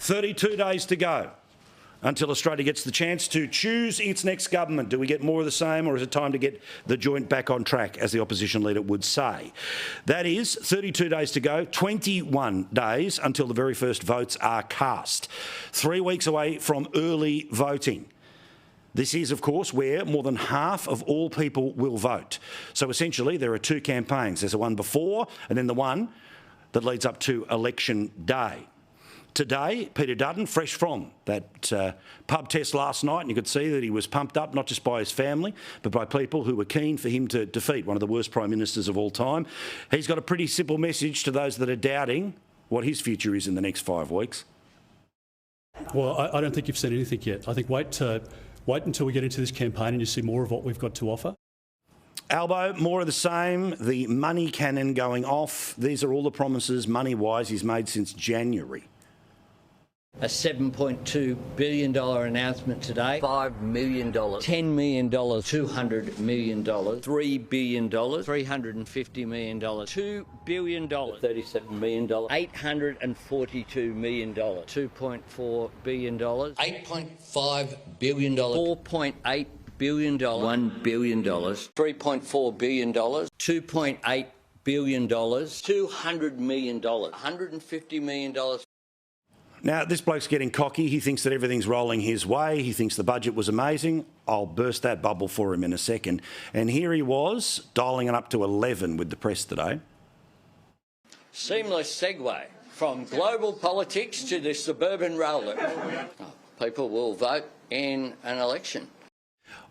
32 days to go until Australia gets the chance to choose its next government. Do we get more of the same, or is it time to get the joint back on track, as the opposition leader would say? That is 32 days to go, 21 days until the very first votes are cast. 3 weeks away from early voting. This is, of course, where more than half of all people will vote. So essentially, there are two campaigns. There's the one before and then the one that leads up to election day. Today, Peter Dutton, fresh from that pub test last night, and you could see that he was pumped up, not just by his family, but by people who were keen for him to defeat one of the worst Prime Ministers of all time. He's got a pretty simple message to those that are doubting what his future is in the next 5 weeks. Well, I don't think you've seen anything yet. I think wait until we get into this campaign and you see more of what we've got to offer. Albo, more of the same, the money cannon going off. These are all the promises, money-wise, he's made since January. A $7.2 billion announcement today. $5 million. $10 million. $200 million. $3 billion. $350 million. $2 billion. $37 million. $842 million. $2.4 billion. $8.5 billion. $4.8 billion. $1 billion. $3.4 billion. $2.8 billion. $200 million. $150 million. Now, this bloke's getting cocky. He thinks that everything's rolling his way. He thinks the budget was amazing. I'll burst that bubble for him in a second. And here he was, dialling it up to 11 with the press today. Seamless segue from global politics to the suburban rail loop. People will vote in an election.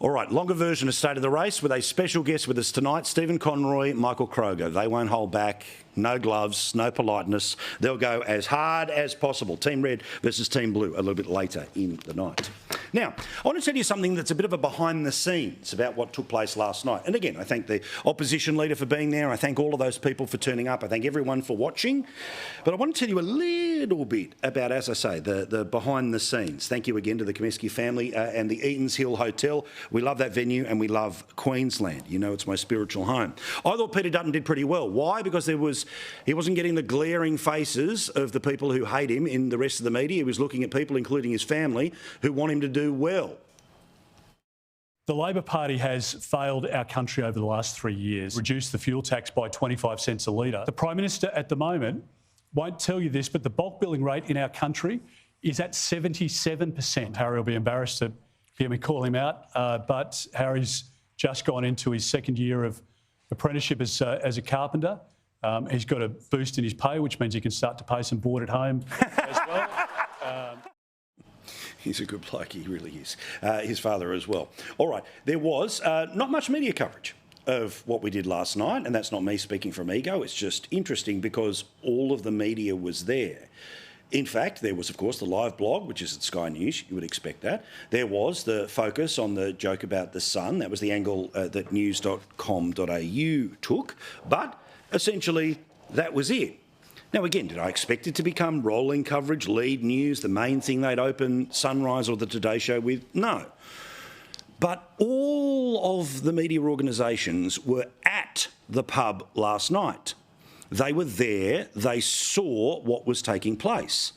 All right, longer version of State of the Race with a special guest with us tonight, Stephen Conroy, Michael Kroger. They won't hold back. No gloves, no politeness. They'll go as hard as possible. Team Red versus Team Blue a little bit later in the night. Now, I want to tell you something that's a bit of a behind the scenes about what took place last night. And again, I thank the opposition leader for being there. I thank all of those people for turning up. I thank everyone for watching. But I want to tell you a little bit about, as I say, the behind the scenes. Thank you again to the Comiskey family and the Eatons Hill Hotel. We love that venue and we love Queensland. You know, it's my spiritual home. I thought Peter Dutton did pretty well. Why? Because he wasn't getting the glaring faces of the people who hate him in the rest of the media. He was looking at people, including his family, who want him to do well. The Labor Party has failed our country over the last 3 years, reduced the fuel tax by 25 cents a litre. The Prime Minister at the moment won't tell you this, but the bulk billing rate in our country is at 77%. Harry will be embarrassed to hear me call him out, but Harry's just gone into his second year of apprenticeship as a carpenter. He's got a boost in his pay, which means he can start to pay some board at home as well. He's a good bloke, he really is. His father as well. All right, there was not much media coverage of what we did last night, and that's not me speaking from ego. It's just interesting because all of the media was there. In fact, there was, of course, the live blog, which is at Sky News. You would expect that. There was the focus on the joke about the sun. That was the angle that news.com.au took. But essentially, that was it. Now, again, did I expect it to become rolling coverage, lead news, the main thing they'd open Sunrise or the Today Show with? No. But all of the media organisations were at the pub last night. They were there, they saw what was taking place.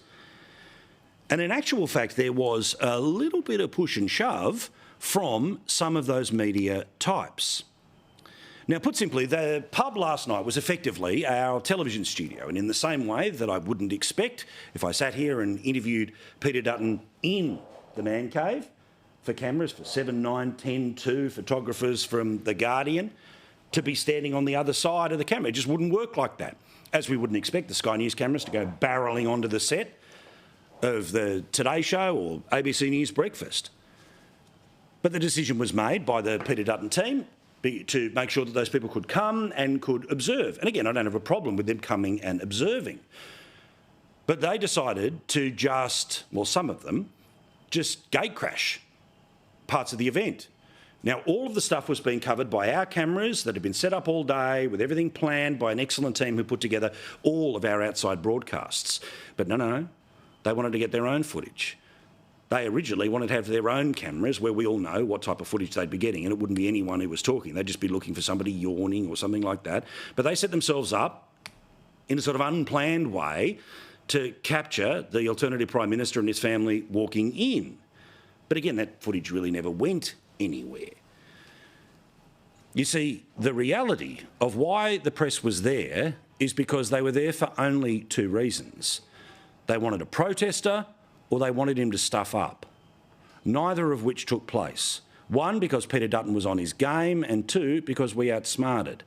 And in actual fact, there was a little bit of push and shove from some of those media types. Now, put simply, the pub last night was effectively our television studio, and in the same way that I wouldn't expect if I sat here and interviewed Peter Dutton in the man cave for cameras, for 7, 9, 10, 2 photographers from The Guardian, to be standing on the other side of the camera. It just wouldn't work like that. As we wouldn't expect the Sky News cameras to go barrelling onto the set of the Today Show or ABC News Breakfast. But the decision was made by the Peter Dutton team to make sure that those people could come and could observe. And again, I don't have a problem with them coming and observing. But they decided to just, well, some of them, just gate crash parts of the event. Now, all of the stuff was being covered by our cameras that had been set up all day with everything planned by an excellent team who put together all of our outside broadcasts. But no, they wanted to get their own footage. They originally wanted to have their own cameras where we all know what type of footage they'd be getting, and it wouldn't be anyone who was talking. They'd just be looking for somebody yawning or something like that. But they set themselves up in a sort of unplanned way to capture the alternative Prime Minister and his family walking in. But again, that footage really never went anywhere. You see, the reality of why the press was there is because they were there for only two reasons. They wanted a protester or they wanted him to stuff up, neither of which took place. One, because Peter Dutton was on his game, and two, because we outsmarted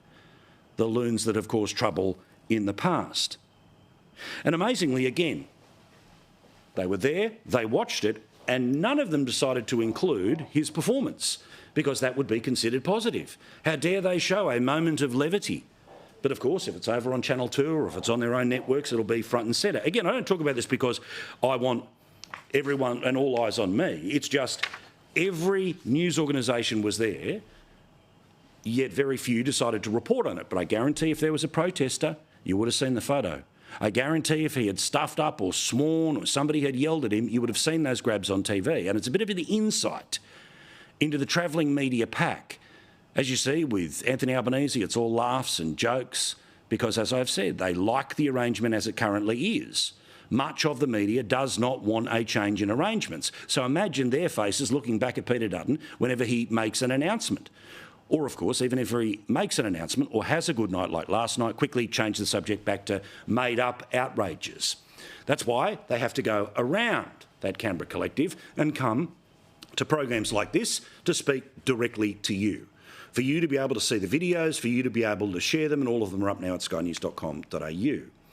the loons that have caused trouble in the past. And amazingly, again, they were there, they watched it, and none of them decided to include his performance because that would be considered positive. How dare they show a moment of levity? But of course, if it's over on Channel 2 or if it's on their own networks, it'll be front and centre. Again, I don't talk about this because I want everyone and all eyes on me. It's just every news organisation was there, yet very few decided to report on it. But I guarantee if there was a protester, you would have seen the photo. I guarantee if he had stuffed up or sworn or somebody had yelled at him, you would have seen those grabs on TV. And it's a bit of an insight into the travelling media pack. As you see with Anthony Albanese, it's all laughs and jokes because, as I've said, they like the arrangement as it currently is. Much of the media does not want a change in arrangements. So imagine their faces looking back at Peter Dutton whenever he makes an announcement. Or, of course, even if he makes an announcement or has a good night like last night, quickly change the subject back to made-up outrages. That's why they have to go around that Canberra collective and come to programs like this to speak directly to you, for you to be able to see the videos, for you to be able to share them, and all of them are up now at skynews.com.au.